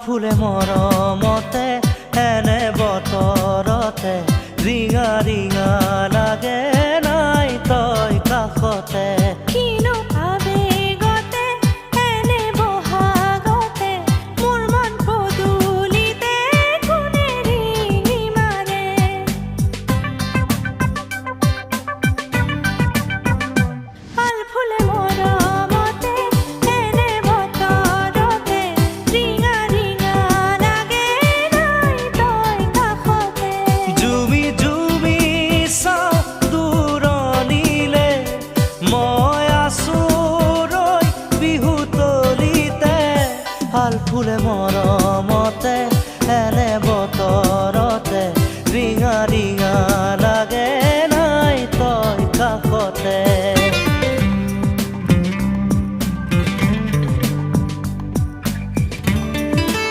ফুলে মৰমতে এনে বতৰতে ৰিঙা ৰিঙা লাগে নাই তই কাষতে কিনো আবেগতে এনে বহাগতে মোৰ মন পদূলিতে কোনে ৰিঙি মাৰে ভাল ফুলে মৰমতে এনে বতৰতে ৰিঙা ৰিঙা লাগে নাই তই কাষতে জুমি জুমি চাওঁ দূৰণিলে মই আছো ৰৈ বিহুতলিতে ভাল ফুলে মৰমতে এনে বতৰতে ৰিঙা ৰিঙা